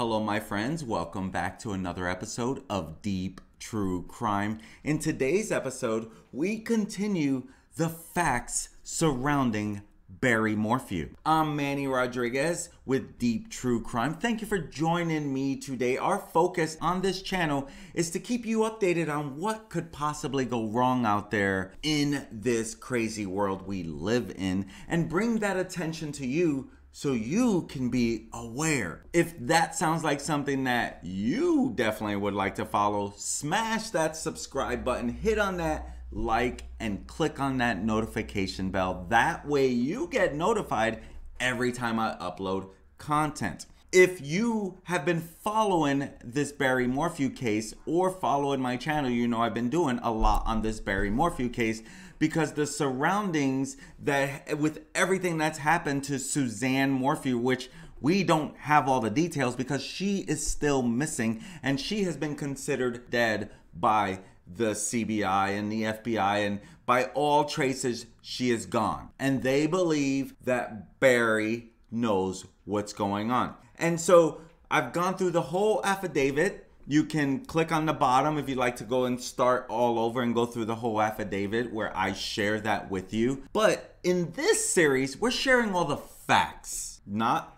Hello, my friends. Welcome back to another episode of Deep True Crime. In today's episode, we continue the facts surrounding Barry Morphew. I'm Manny Rodriguez with Deep True Crime. Thank you for joining me today. Our focus on this channel is to keep you updated on what could possibly go wrong out there in this crazy world we live in and bring that attention to you so you can be aware. If that sounds like something that you definitely would like to follow, smash that subscribe button, hit on that like, and click on that notification bell. That way you get notified every time I upload content. If you have been following this Barry Morphew case or following my channel, you know I've been doing a lot on this Barry Morphew case because the surroundings that with everything that's happened to Suzanne Morphew, which we don't have all the details because she is still missing and she has been considered dead by the CBI and the FBI, and by all traces she is gone. And they believe that Barry knows what's going on. And so I've gone through the whole affidavit. You can click on the bottom if you'd like to go and start all over and go through the whole affidavit where I share that with you. But in this series, we're sharing all the facts, not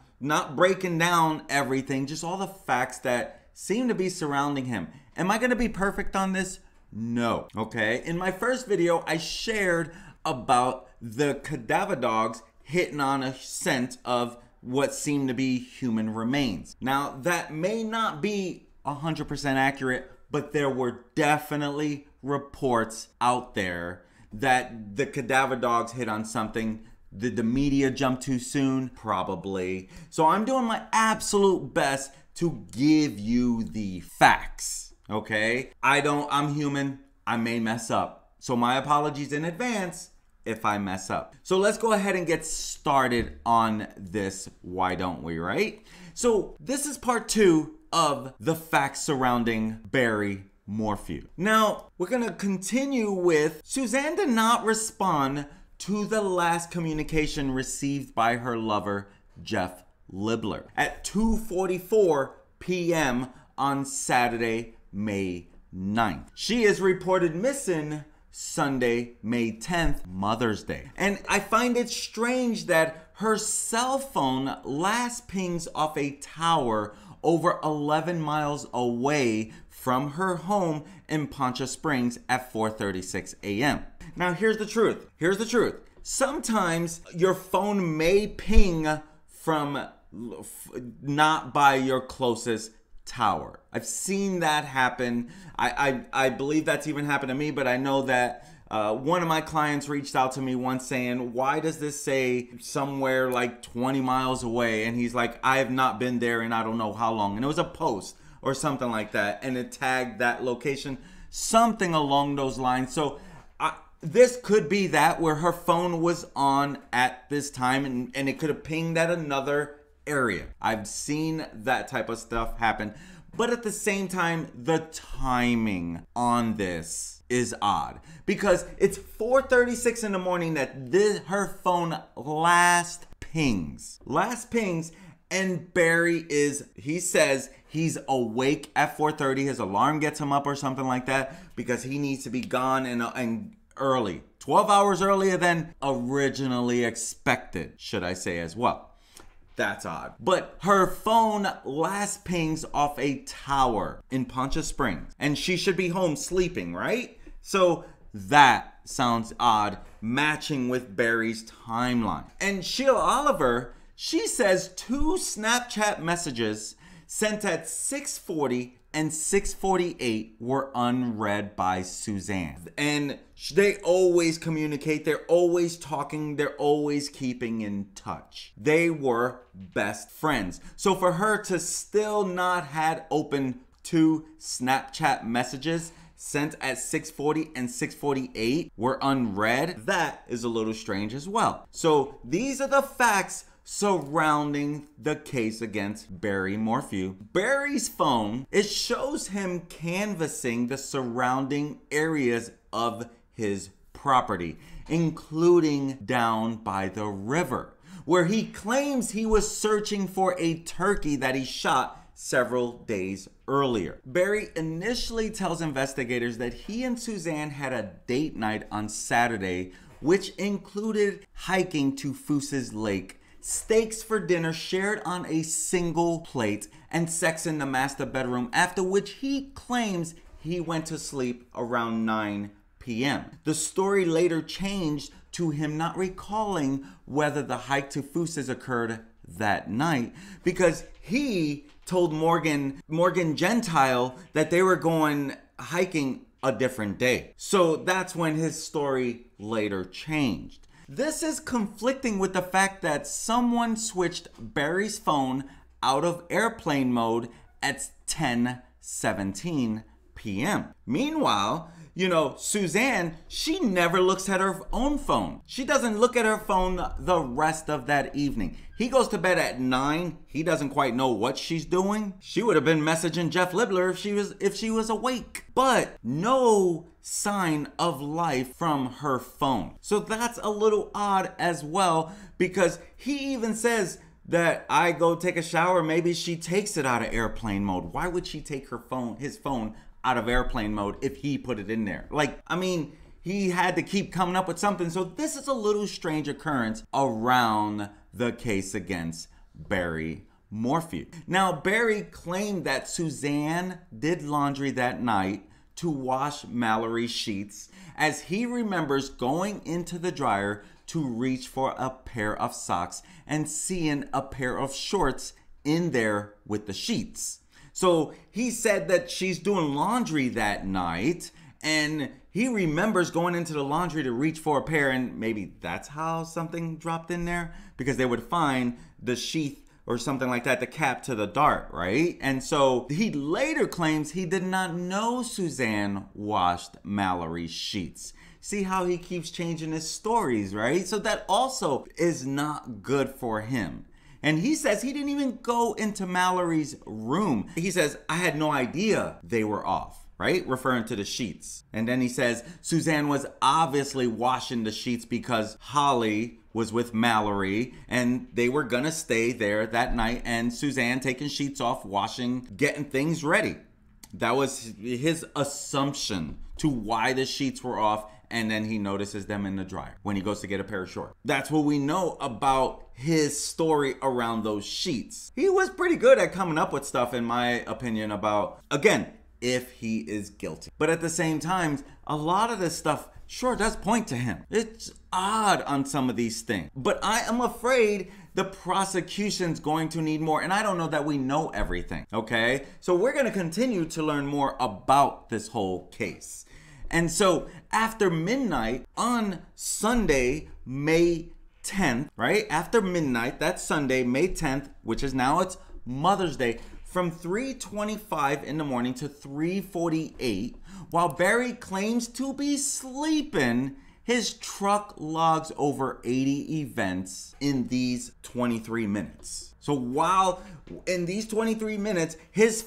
breaking down everything, just all the facts that seem to be surrounding him. Am I going to be perfect on this? No. Okay. In my first video, I shared about the cadaver dogs hitting on a scent of what seemed to be human remains. Now, that may not be 100% accurate, but there were definitely reports out there that the cadaver dogs hit on something. Did the media jump too soon? Probably. So I'm doing my absolute best to give you the facts. Okay? I'm human. I may mess up. So my apologies in advance if I mess up. So let's go ahead and get started on this. Why don't we, right? So this is part 2 of the facts surrounding Barry Morphew. Now, we're going to continue with Suzanne did not respond to the last communication received by her lover, Jeff Libler, at 2:44 p.m. on Saturday, May 9th. She is reported missing Sunday, May 10th, Mother's Day. And I find it strange that her cell phone last pings off a tower over 11 miles away from her home in Poncha Springs at 4:36 a.m. Now, here's the truth. Here's the truth. Sometimes your phone may ping from not by your closest tower. I've seen that happen. I believe that's even happened to me, but I know that one of my clients reached out to me once saying, why does this say somewhere like 20 miles away? And he's like, I have not been there in I don't know how long. And it was a post or something like that. And it tagged that location, something along those lines. So this could be that where her phone was on at this time and it could have pinged at another area. I've seen that type of stuff happen. But at the same time, the timing on this is odd because it's 4:36 in the morning that her phone last pings. And Barry he says he's awake at 4:30. His alarm gets him up or something like that because he needs to be gone and early. 12 hours earlier than originally expected, should I say as well. That's odd. But her phone last pings off a tower in Poncha Springs. And she should be home sleeping, right? So that sounds odd, matching with Barry's timeline. And Sheila Oliver, she says 2 Snapchat messages sent at 6:40 and 6:48 were unread by Suzanne. And they always communicate, they're always talking, they're always keeping in touch. They were best friends. So for her to still not had open 2 Snapchat messages sent at 6:40 and 6:48 were unread, that is a little strange as well. So these are the facts surrounding the case against Barry Morphew. Barry's phone, it shows him canvassing the surrounding areas of his property, including down by the river, where he claims he was searching for a turkey that he shot several days earlier. Barry initially tells investigators that he and Suzanne had a date night on Saturday, which included hiking to Fooses Lake, steaks for dinner shared on a single plate, and sex in the master bedroom, after which he claims he went to sleep around 9 p.m. The story later changed to him not recalling whether the hike to Fooses occurred that night, because he told Morgan Gentile that they were going hiking a different day. So that's when his story later changed. This is conflicting with the fact that someone switched Barry's phone out of airplane mode at 10:17 p.m. Meanwhile, Suzanne, she never looks at her own phone. She doesn't look at her phone the rest of that evening. He goes to bed at 9. He doesn't quite know what she's doing. She would have been messaging Jeff Libler if she was awake. But no sign of life from her phone. So that's a little odd as well, because he even says that I go take a shower, maybe she takes it out of airplane mode. Why would she take his phone out of airplane mode if he put it in there? He had to keep coming up with something. So this is a little strange occurrence around the case against Barry Morphew. Now, Barry claimed that Suzanne did laundry that night to wash Mallory's sheets, as he remembers going into the dryer to reach for a pair of socks and seeing a pair of shorts in there with the sheets. So he said that she's doing laundry that night, and he remembers going into the laundry to reach for a pair, and maybe that's how something dropped in there, because they would find the sheath or something like that, the cap to the dart, right? And so he later claims he did not know Suzanne washed Mallory's sheets. See how he keeps changing his stories, right? So that also is not good for him. And he says he didn't even go into Mallory's room. He says, I had no idea they were off, right? Referring to the sheets. And then he says Suzanne was obviously washing the sheets because Holly was with Mallory and they were gonna stay there that night, and Suzanne taking sheets off, washing, getting things ready. That was his assumption to why the sheets were off, and then he notices them in the dryer when he goes to get a pair of shorts. That's what we know about his story around those sheets. He was pretty good at coming up with stuff, in my opinion, about, again, if he is guilty. But at the same time, a lot of this stuff sure does point to him. It's odd on some of these things. But I am afraid the prosecution's going to need more. And I don't know that we know everything, okay? So we're going to continue to learn more about this whole case. And so after midnight on Sunday, May 10th, right? After midnight, that's Sunday, May 10th, which is now it's Mother's Day, from 3:25 in the morning to 3:48, while Barry claims to be sleeping, his truck logs over 80 events in these 23 minutes. So while in these 23 minutes, his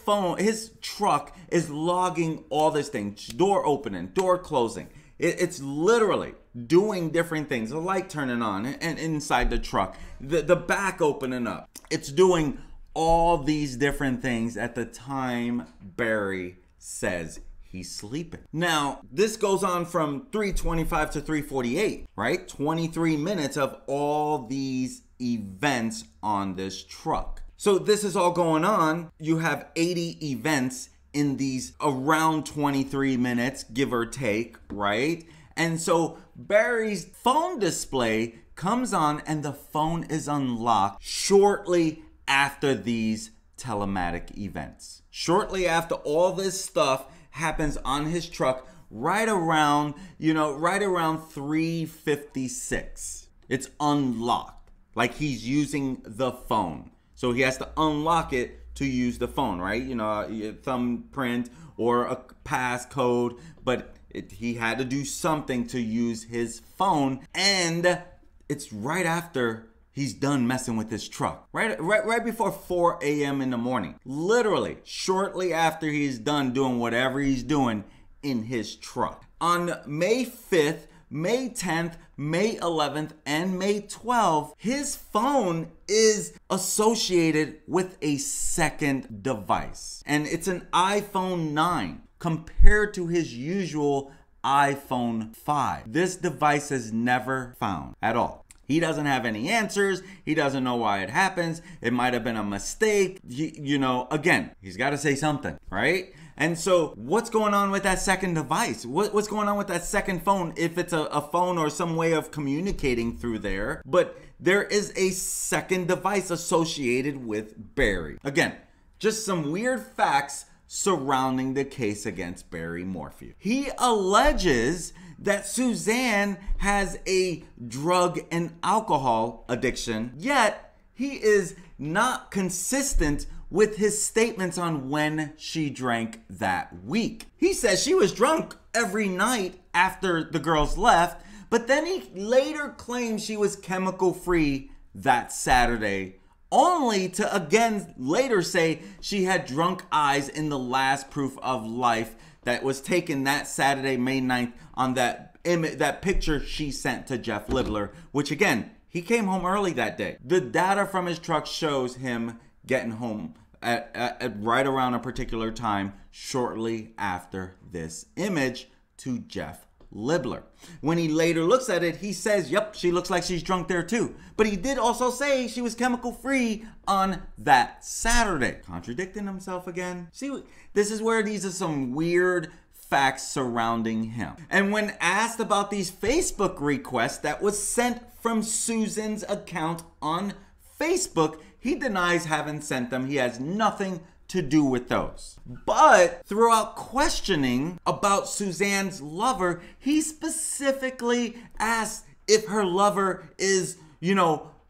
truck is logging all this thing, door opening, door closing. It's literally doing different things. The light turning on and inside the truck, the back opening up. It's doing all these different things at the time Barry says he's sleeping. Now, this goes on from 3:25 to 3:48, right? 23 minutes of all these events on this truck. So this is all going on. You have 80 events in these around 23 minutes, give or take, right? And so Barry's phone display comes on and the phone is unlocked shortly after these telematic events. Shortly after all this stuff happens on his truck, right around 3:56. It's unlocked, like he's using the phone. So he has to unlock it to use the phone, right? Your thumbprint or a passcode, but he had to do something to use his phone, and it's right after he's done messing with his truck. Right before 4 a.m. in the morning. Literally, shortly after he's done doing whatever he's doing in his truck. On May 5th, May 10th, May 11th, and May 12th, his phone is associated with a second device. And it's an iPhone 9 compared to his usual iPhone 5. This device is never found at all. He doesn't have any answers. He doesn't know why it happens. It might have been a mistake. Again, he's got to say something, right? And so what's going on with that second device? What's going on with that second phone, if it's a phone or some way of communicating through there? But there is a second device associated with Barry. Again, just some weird facts surrounding the case against Barry Morphew. He alleges that Suzanne has a drug and alcohol addiction, yet he is not consistent with his statements on when she drank that week. He says she was drunk every night after the girls left, but then he later claims she was chemical free that Saturday, only to again later say she had drunk eyes in the last proof of life that was taken that Saturday, May 9th, on that picture she sent to Jeff Libler, which again, he came home early that day. The data from his truck shows him getting home at right around a particular time shortly after this image to Jeff Libler. When he later looks at it, he says, yep, she looks like she's drunk there too. But he did also say she was chemical free on that Saturday. Contradicting himself again. See, this is where these are some weird facts surrounding him. And when asked about these Facebook requests that was sent from Susan's account on Facebook, he denies having sent them. He has nothing to do with those. But throughout questioning about Suzanne's lover, he specifically asked if her lover is,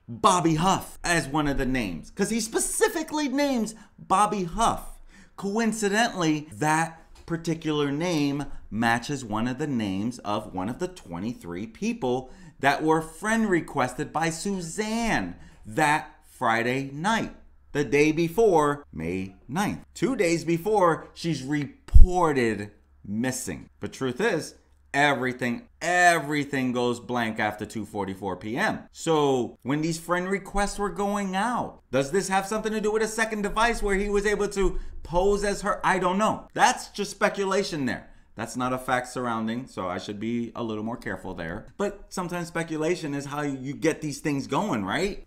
Bobby Huff as one of the names, because he specifically names Bobby Huff. Coincidentally, that particular name matches one of the names of one of the 23 people that were friend requested by Suzanne that Friday night, the day before May 9th. 2 days before she's reported missing. But truth is, everything goes blank after 2:44 p.m. So when these friend requests were going out, does this have something to do with a second device where he was able to pose as her? I don't know. That's just speculation there. That's not a fact surrounding, so I should be a little more careful there. But sometimes speculation is how you get these things going, right?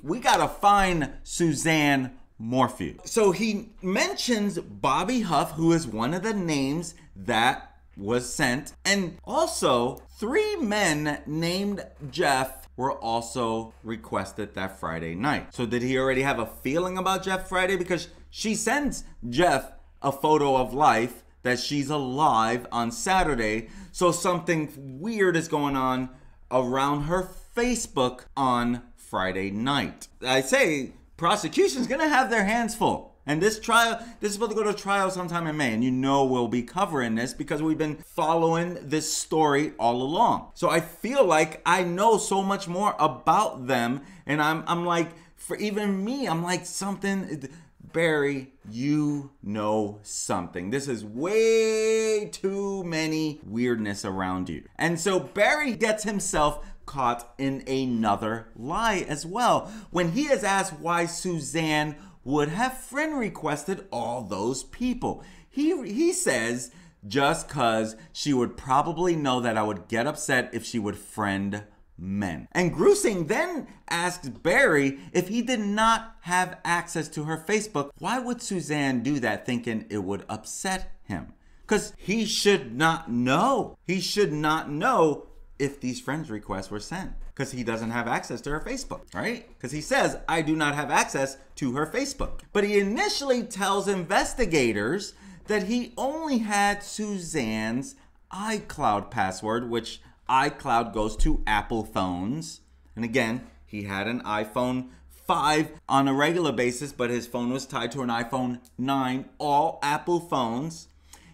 We gotta find Suzanne Morphew. So he mentions Bobby Huff, who is one of the names that was sent. And also, 3 men named Jeff were also requested that Friday night. So did he already have a feeling about Jeff Friday? Because she sends Jeff a photo of life that she's alive on Saturday. So something weird is going on around her Facebook on Friday night. I say prosecution's gonna have their hands full. And this is supposed to go to trial sometime in May. And we'll be covering this because we've been following this story all along. So I feel like I know so much more about them. And I'm like, for even me, I'm like something, Barry, you know something. This is way too many weirdness around you. And so Barry gets himself caught in another lie as well, when he is asked why Suzanne would have friend requested all those people. He says, just cause she would probably know that I would get upset if she would friend men. And Grusing then asks Barry if he did not have access to her Facebook, why would Suzanne do that thinking it would upset him? Because he should not know. He should not know if these friends requests were sent, because he doesn't have access to her Facebook, right? Because he says, I do not have access to her Facebook. But he initially tells investigators that he only had Suzanne's iCloud password, which iCloud goes to Apple phones. And again, he had an iPhone 5 on a regular basis, but his phone was tied to an iPhone 9, all Apple phones.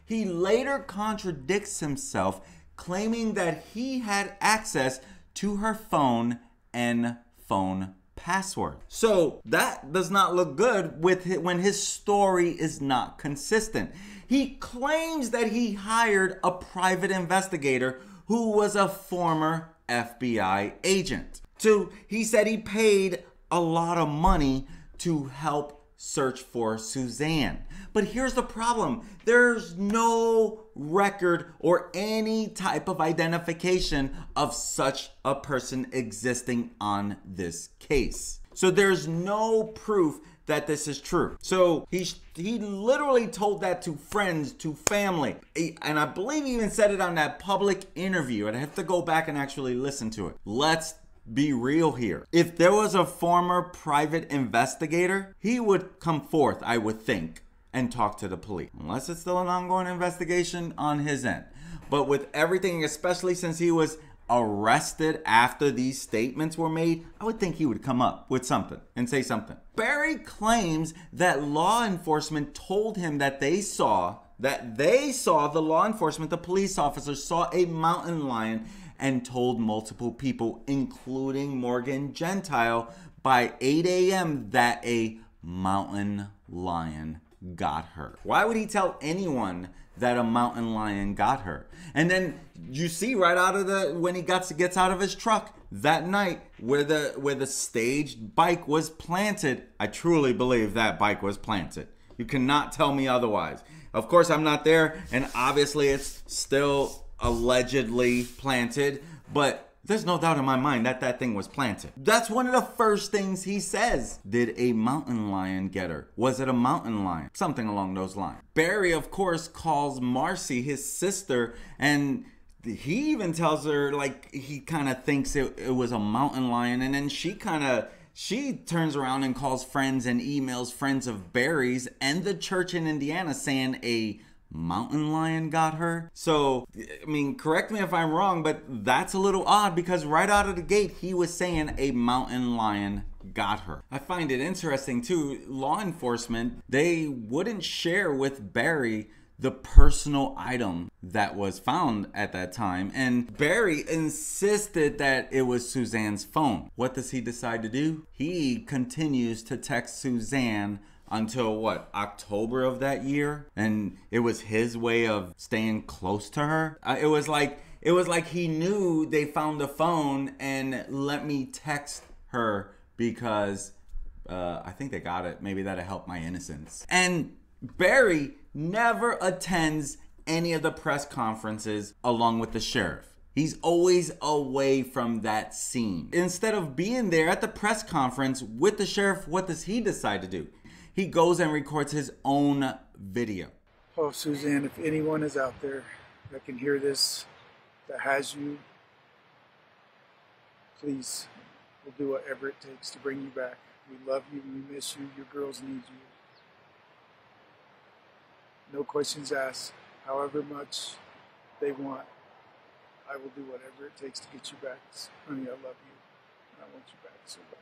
He later contradicts himself, claiming that he had access to her phone and phone password. So that does not look good when his story is not consistent. He claims that he hired a private investigator who was a former FBI agent. 2, he said he paid a lot of money to help search for Suzanne. But here's the problem. There's no record or any type of identification of such a person existing on this case. So there's no proof that this is true. So he literally told that to friends, to family. And I believe he even said it on that public interview. I'd have to go back and actually listen to it. Let's be real here. If there was a former private investigator, he would come forth, I would think, and talk to the police. Unless it's still an ongoing investigation on his end. But with everything, especially since he was arrested after these statements were made, I would think he would come up with something and say something. Barry claims that law enforcement told him that they saw the law enforcement, the police officers saw a mountain lion and told multiple people, including Morgan Gentile, by 8 a.m. that a mountain lion got her. Why would he tell anyone that a mountain lion got her? And then you see right out of when he gets out of his truck that night where the staged bike was planted. I truly believe that bike was planted. You cannot tell me otherwise. Of course, I'm not there, and obviously it's still allegedly planted, but there's no doubt in my mind that that thing was planted. That's one of the first things he says. Did a mountain lion get her? Was it a mountain lion? Something along those lines. Barry, of course, calls Marcy, his sister, and he even tells her, like, he kind of thinks it was a mountain lion, and then she turns around and calls friends and emails friends of Barry's and the church in Indiana saying a mountain lion got her. So, I mean, correct me if I'm wrong, but that's a little odd because right out of the gate, he was saying a mountain lion got her. I find it interesting too, law enforcement, they wouldn't share with Barry the personal item that was found at that time. And Barry insisted that it was Suzanne's phone. What does he decide to do? He continues to text Suzanne until what, October of that year? And it was his way of staying close to her. It was like he knew they found the phone and let me text her because I think they got it. Maybe that'll help my innocence. And Barry never attends any of the press conferences along with the sheriff. He's always away from that scene. Instead of being there at the press conference with the sheriff, what does he decide to do? He goes and records his own video. Oh, Suzanne, if anyone is out there that can hear this, that has you, please, we'll do whatever it takes to bring you back. We love you, we miss you, your girls need you. No questions asked. However much they want, I will do whatever it takes to get you back. Honey, I love you. I want you back so bad.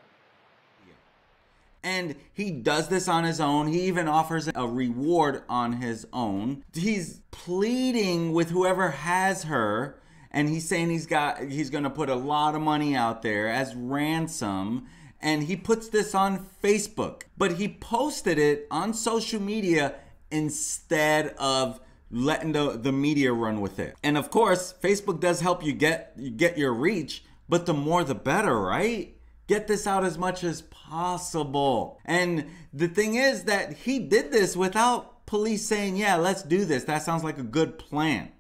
And he does this on his own. He even offers a reward on his own. He's pleading with whoever has her, and he's saying he's going to put a lot of money out there as ransom. And he puts this on Facebook, but he posted it on social media instead of letting the media run with it. And of course, Facebook does help you get your reach, but the more the better, right? Get this out as much as possible. And the thing is that he did this without police saying, yeah, let's do this. That sounds like a good plan.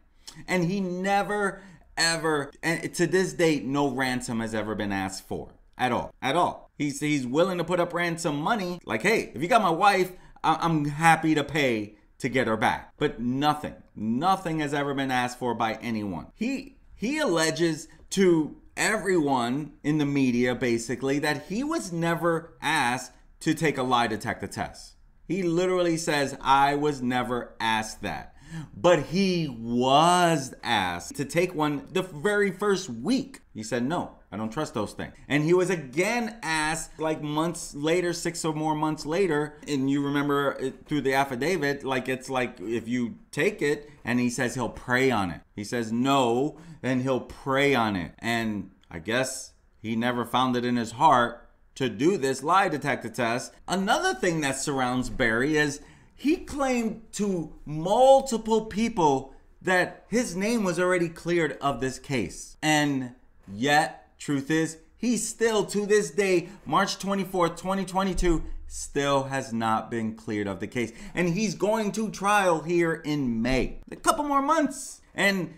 And he never, ever, and to this date, no ransom has ever been asked for at all. He's willing to put up ransom money. Like, hey, if you got my wife, I'm happy to pay to get her back. But nothing has ever been asked for by anyone. He alleges to everyone in the media, basically, that he was never asked to take a lie detector test. He literally says, I was never asked that. But he was asked to take one the very first week. He said, no, I don't trust those things. And he was again asked like months later, 6 or more months later. And you remember it through the affidavit, like it's like if you take it, and he says he'll pray on it. He says no, and he'll pray on it. And I guess he never found it in his heart to do this lie detector test. Another thing that surrounds Barry is he claimed to multiple people that his name was already cleared of this case. And yet, truth is, he still, to this day, March 24th, 2022, still has not been cleared of the case. And he's going to trial here in May. A couple more months. And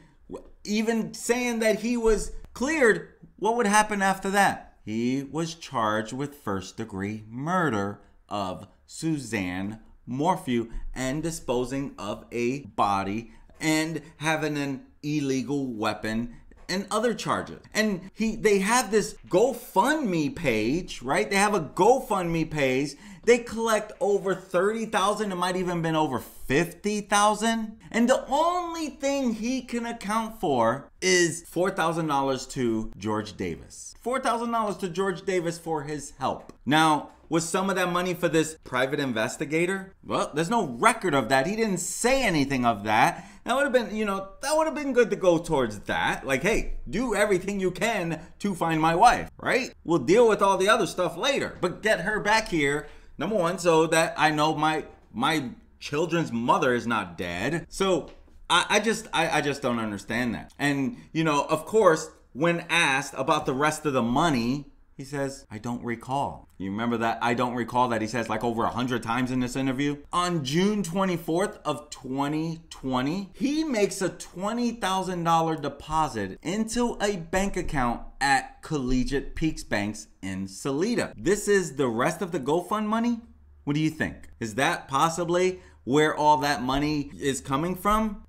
even saying that he was cleared, what would happen after that? He was charged with first-degree murder of Suzanne Morphew and disposing of a body and having an illegal weapon and other charges. And they have this GoFundMe page, right? They have a GoFundMe page. They collect over 30,000. It might even been over 50,000. And the only thing he can account for is $4,000 to George Davis. $4,000 to George Davis for his help. Now, was some of that money for this private investigator? Well, there's no record of that. He didn't say anything of that. That would have been, that would have been good to go towards that. Like, hey, do everything you can to find my wife, right? We'll deal with all the other stuff later. But get her back here, number one, so that I know my children's mother is not dead. So I just don't understand that. And, of course, when asked about the rest of the money, he says, I don't recall. You remember that I don't recall that he says like over 100 times in this interview? On June 24th of 2020, he makes a $20,000 deposit into a bank account at Collegiate Peaks Banks in Salida. This is the rest of the GoFund money? What do you think? Is that possibly where all that money is coming from?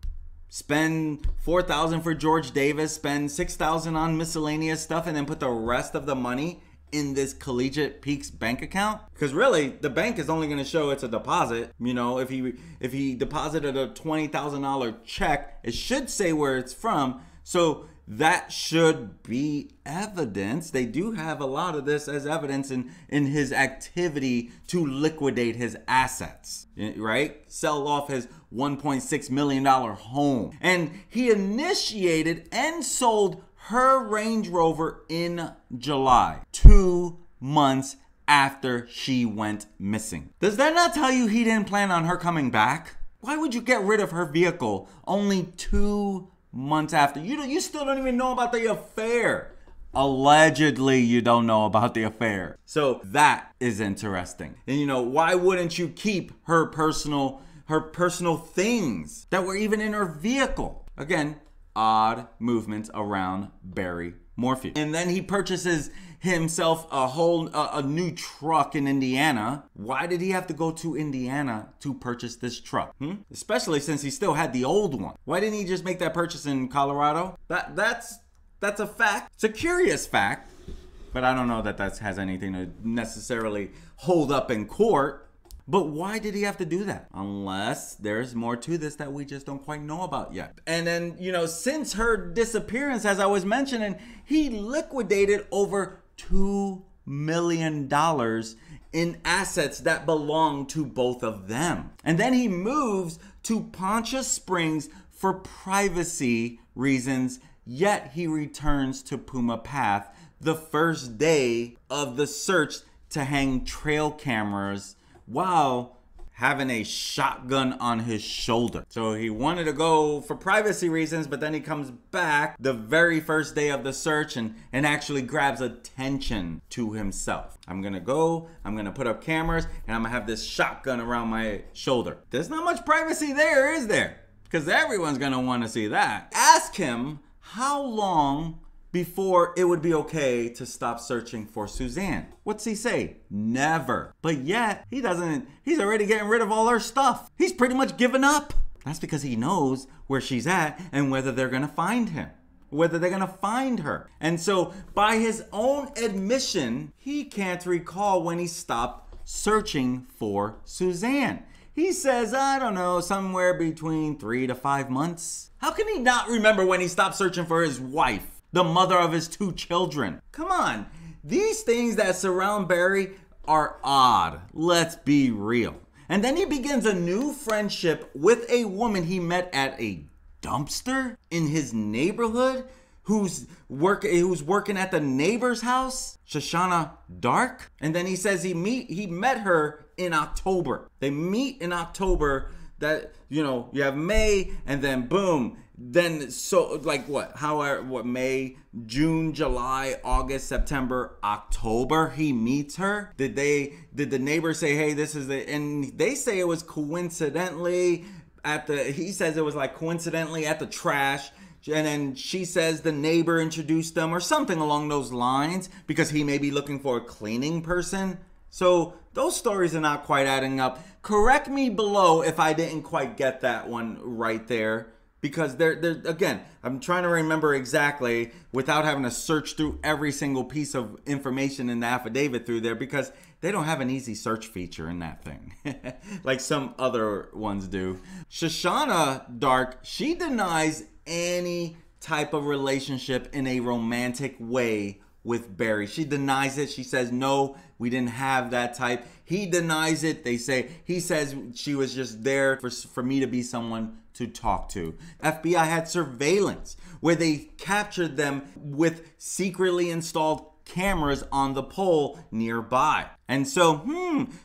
Spend $4,000 for George Davis, spend $6,000 on miscellaneous stuff, and then put the rest of the money in this Collegiate Peaks bank account? Because really, the bank is only going to show it's a deposit. If he deposited a $20,000 check, it should say where it's from. So that should be evidence. They do have a lot of this as evidence in his activity to liquidate his assets, right? Sell off his $1.6 million home. And he initiated and sold her Range Rover in July, 2 months after she went missing. Does that not tell you he didn't plan on her coming back? Why would you get rid of her vehicle only 2 months after? You still don't even know about the affair. Allegedly, you don't know about the affair. So that is interesting. And why wouldn't you keep her personal things that were even in her vehicle? Again, odd movements around Barry Morphew. And then he purchases himself a new truck in Indiana. Why did he have to go to Indiana to purchase this truck? Especially since he still had the old one. Why didn't he just make that purchase in Colorado? That's a fact. It's a curious fact, but I don't know that has anything to necessarily hold up in court. But why did he have to do that? Unless there's more to this that we just don't quite know about yet. And then, since her disappearance, as I was mentioning, he liquidated over $2 million in assets that belong to both of them. And then he moves to Poncha Springs for privacy reasons, yet he returns to Puma Path the first day of the search to hang trail cameras while having a shotgun on his shoulder. So he wanted to go for privacy reasons, but then he comes back the very first day of the search and actually grabs attention to himself. I'm gonna put up cameras, and I'm gonna have this shotgun around my shoulder. There's not much privacy there, is there? Because everyone's gonna want to see that. Ask him how long before it would be okay to stop searching for Suzanne. What's he say? Never. But yet, he's already getting rid of all her stuff. He's pretty much given up. That's because he knows where she's at and whether they're gonna find him, whether they're gonna find her. And so, by his own admission, he can't recall when he stopped searching for Suzanne. He says, I don't know, somewhere between 3 to 5 months. How can he not remember when he stopped searching for his wife, the mother of his 2 children? Come on. These things that surround Barry are odd. Let's be real. And then he begins a new friendship with a woman he met at a dumpster in his neighborhood who's working at the neighbor's house, Shoshana Dark. And then he says he met her in October. They meet in October that, you know, you have May and then boom. Then so like what May, June, July, August, September, October he meets her. Did the neighbor say, hey, this is the, and they say it was coincidentally he says it was like coincidentally at the trash. And then she says the neighbor introduced them or something along those lines because he may be looking for a cleaning person. So those stories are not quite adding up. Correct me below if I didn't quite get that one right there. Because they're again, I'm trying to remember exactly without having to search through every single piece of information in the affidavit through there, because they don't have an easy search feature in that thing like some other ones do. Shoshana Dark, she denies any type of relationship in a romantic way with Barry. She denies it. She says, no, we didn't have that type. He denies it. He says she was just there for me to be someone to talk to. FBI had surveillance where they captured them with secretly installed cameras on the pole nearby. And so,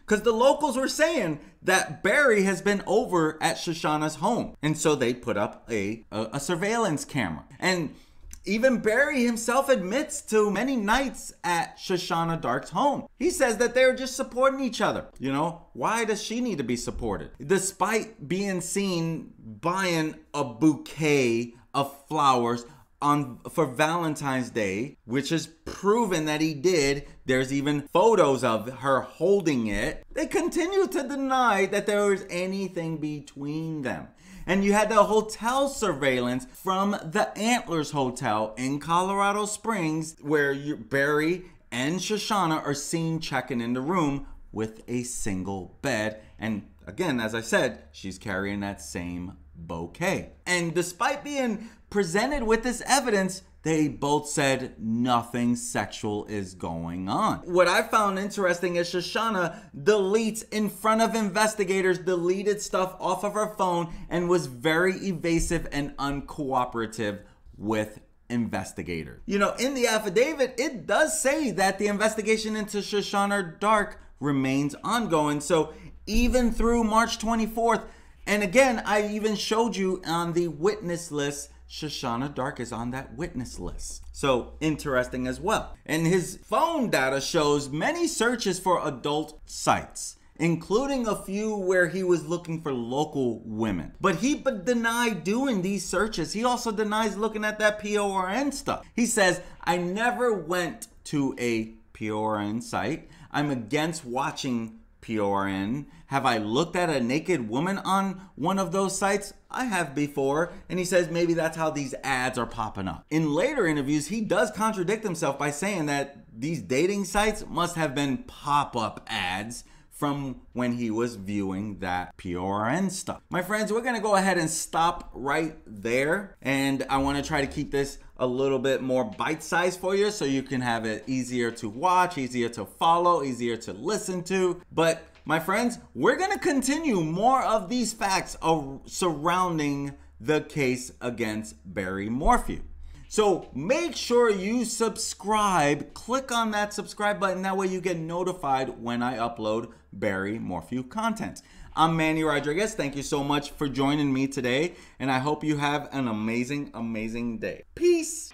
because the locals were saying that Barry has been over at Shoshana's home. And so they put up a surveillance camera. And even Barry himself admits to many nights at Shoshana Dark's home. He says that they're just supporting each other. You know, why does she need to be supported? Despite being seen buying a bouquet of flowers for Valentine's Day, which is proven that he did. There's even photos of her holding it. They continue to deny that there was anything between them. And you had the hotel surveillance from the Antlers Hotel in Colorado Springs, where Barry and Shoshana are seen checking in the room with a single bed. And again, as I said, she's carrying that same bouquet. And despite being presented with this evidence, they both said nothing sexual is going on. What I found interesting is Shoshana deletes in front of investigators, deleted stuff off of her phone and was very evasive and uncooperative with investigators. You know, in the affidavit, it does say that the investigation into Shoshana Dark remains ongoing. So even through March 24th, and again, I even showed you on the witness list, Shoshana Dark is on that witness list. So interesting as well. And his phone data shows many searches for adult sites, including a few where he was looking for local women. But he denied doing these searches. He also denies looking at that PORN stuff. He says, I never went to a PORN site. I'm against watching PORN. Have I looked at a naked woman on one of those sites? I have before. And he says maybe that's how these ads are popping up. In later interviews, he does contradict himself by saying that these dating sites must have been pop-up ads from when he was viewing that PORN stuff. My friends, we're gonna go ahead and stop right there. And I wanna try to keep this a little bit more bite-sized for you so you can have it easier to watch, easier to follow, easier to listen to. But my friends, we're gonna continue more of these facts surrounding the case against Barry Morphew. So make sure you subscribe, click on that subscribe button, that way you get notified when I upload Barry Morphew content. I'm Manny Rodriguez. Thank you so much for joining me today, and I hope you have an amazing, amazing day. Peace.